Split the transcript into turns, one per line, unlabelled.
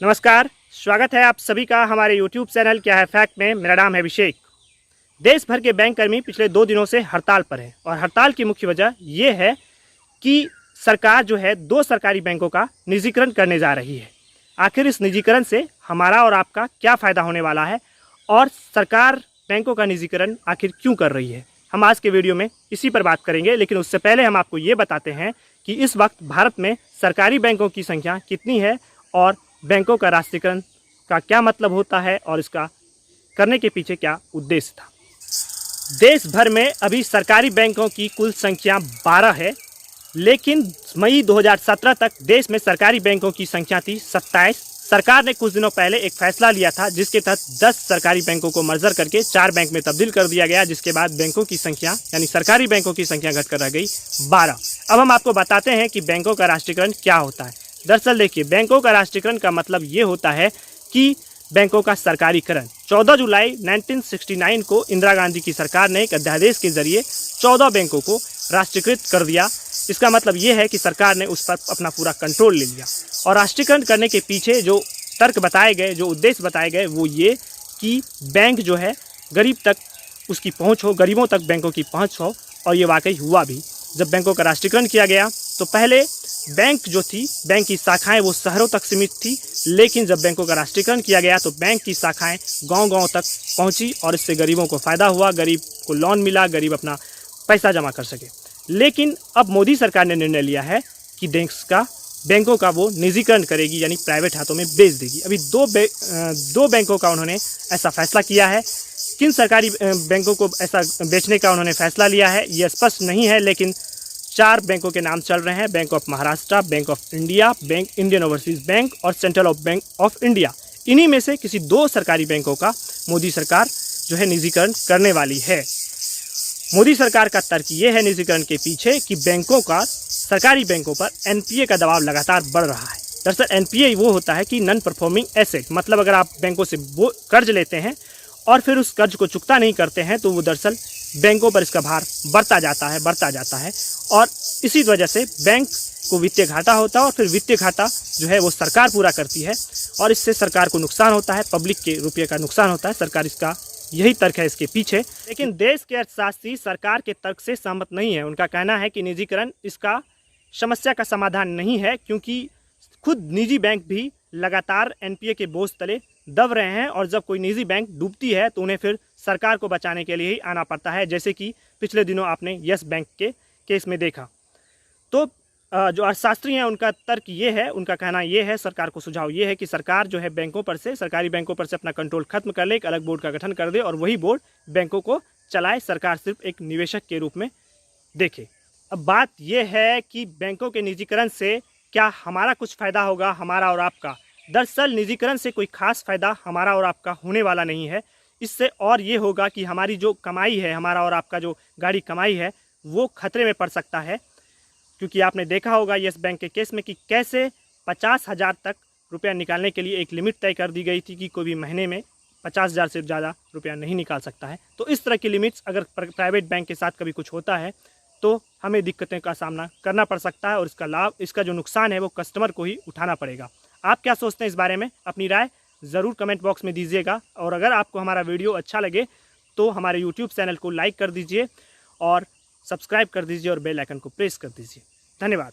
नमस्कार, स्वागत है आप सभी का हमारे YouTube चैनल क्या है फैक्ट में। मेरा नाम है अभिषेक। देश भर के बैंक कर्मी पिछले 2 दिनों से हड़ताल पर हैं और हड़ताल की मुख्य वजह ये है कि सरकार जो है 2 सरकारी बैंकों का निजीकरण करने जा रही है। आखिर इस निजीकरण से हमारा और आपका क्या फ़ायदा होने वाला है और सरकार बैंकों का निजीकरण आखिर क्यों कर रही है, हम आज के वीडियो में इसी पर बात करेंगे। लेकिन उससे पहले हम आपको ये बताते हैं कि इस वक्त भारत में सरकारी बैंकों की संख्या कितनी है और बैंकों का राष्ट्रीयकरण का क्या मतलब होता है और इसका करने के पीछे क्या उद्देश्य था। देश भर में अभी सरकारी बैंकों की कुल संख्या 12 है, लेकिन मई 2017 तक देश में सरकारी बैंकों की संख्या थी 27। सरकार ने कुछ दिनों पहले एक फैसला लिया था जिसके तहत 10 सरकारी बैंकों को मर्जर करके 4 बैंक में तब्दील कर दिया गया, जिसके बाद बैंकों की संख्या यानी सरकारी बैंकों की संख्या घटकर रह गई 12। अब हम आपको बताते हैं कि बैंकों का राष्ट्रीयकरण क्या होता है। दरअसल देखिए, बैंकों का राष्ट्रीयकरण का मतलब ये होता है कि बैंकों का सरकारीकरण। 14 जुलाई 1969 को इंदिरा गांधी की सरकार ने एक अध्यादेश के जरिए 14 बैंकों को राष्ट्रीयकृत कर दिया। इसका मतलब ये है कि सरकार ने उस पर अपना पूरा कंट्रोल ले लिया। और राष्ट्रीयकरण करने के पीछे जो तर्क बताए गए, जो उद्देश्य बताए गए, वो ये कि बैंक जो है गरीब तक उसकी पहुँच हो, गरीबों तक बैंकों की पहुँच हो। और ये वाकई हुआ भी। जब बैंकों का राष्ट्रीयकरण किया गया तो पहले बैंक जो थी, बैंक की शाखाएं वो शहरों तक सीमित थी, लेकिन जब बैंकों का राष्ट्रीयकरण किया गया तो बैंक की शाखाएं गांव-गांव तक पहुंची और इससे गरीबों को फ़ायदा हुआ, गरीब को लोन मिला, गरीब अपना पैसा जमा कर सके। लेकिन अब मोदी सरकार ने निर्णय लिया है कि बैंकों का वो निजीकरण करेगी, यानी प्राइवेट हाथों में बेच देगी। अभी दो बैंकों का उन्होंने ऐसा फैसला किया है। किन सरकारी बैंकों को ऐसा बेचने का उन्होंने फैसला लिया है ये स्पष्ट नहीं है, लेकिन 4 बैंकों के नाम चल रहे हैं: bank of Maharashtra, bank of India, bank Indian overseas bank और सेंट्रल बैंक ऑफ इंडिया। इन्हीं में से किसी 2 सरकारी बैंकों का मोदी सरकार जो है निजीकरण करने वाली है। मोदी सरकार का तर्क ये है निजीकरण के पीछे कि सरकारी बैंकों पर एनपीए का दबाव लगातार बढ़ रहा है। दरअसल एनपीए वो होता है कि नॉन परफॉर्मिंग एसेट, मतलब अगर आप बैंकों से कर्ज लेते हैं और फिर उस कर्ज को चुकता नहीं करते हैं तो वो दरअसल बैंकों पर इसका भार बढ़ता जाता है और इसी वजह से बैंक को वित्तीय घाटा होता है और फिर वित्तीय घाटा जो है वो सरकार पूरा करती है और इससे सरकार को नुकसान होता है, पब्लिक के रुपये का नुकसान होता है। सरकार इसका यही तर्क है इसके पीछे। लेकिन देश के अर्थशास्त्री सरकार के तर्क से सहमत नहीं है। उनका कहना है कि निजीकरण इसका समस्या का समाधान नहीं है, क्योंकि खुद निजी बैंक भी लगातार एनपीए के बोझ तले दब रहे हैं और जब कोई निजी बैंक डूबती है तो उन्हें फिर सरकार को बचाने के लिए ही आना पड़ता है, जैसे कि पिछले दिनों आपने यस बैंक के केस में देखा। तो जो अर्थशास्त्री हैं उनका तर्क ये है, उनका कहना ये है, सरकार को सुझाव ये है कि सरकार जो है सरकारी बैंकों पर से अपना कंट्रोल खत्म कर ले, एक अलग बोर्ड का गठन कर दे और वही बोर्ड बैंकों को चलाए, सरकार सिर्फ एक निवेशक के रूप में देखे। अब बात यह है कि बैंकों के निजीकरण से क्या हमारा कुछ फ़ायदा होगा, हमारा और आपका। दरअसल निजीकरण से कोई खास फ़ायदा हमारा और आपका होने वाला नहीं है। इससे और ये होगा कि हमारी जो कमाई है, हमारा और आपका जो गाढ़ी कमाई है, वो खतरे में पड़ सकता है। क्योंकि आपने देखा होगा यस बैंक के केस में कि कैसे 50,000 तक रुपया निकालने के लिए एक लिमिट तय कर दी गई थी कि कोई भी महीने में 50,000 से ज़्यादा रुपया नहीं निकाल सकता है। तो इस तरह की लिमिट्स अगर प्राइवेट बैंक के साथ कभी कुछ होता है तो हमें दिक्कतें का सामना करना पड़ सकता है और इसका जो नुकसान है वो कस्टमर को ही उठाना पड़ेगा। आप क्या सोचते हैं इस बारे में? अपनी राय ज़रूर कमेंट बॉक्स में दीजिएगा और अगर आपको हमारा वीडियो अच्छा लगे तो हमारे यूट्यूब चैनल को लाइक कर दीजिए और सब्सक्राइब कर दीजिए और बेल आइकन को प्रेस कर दीजिए। धन्यवाद।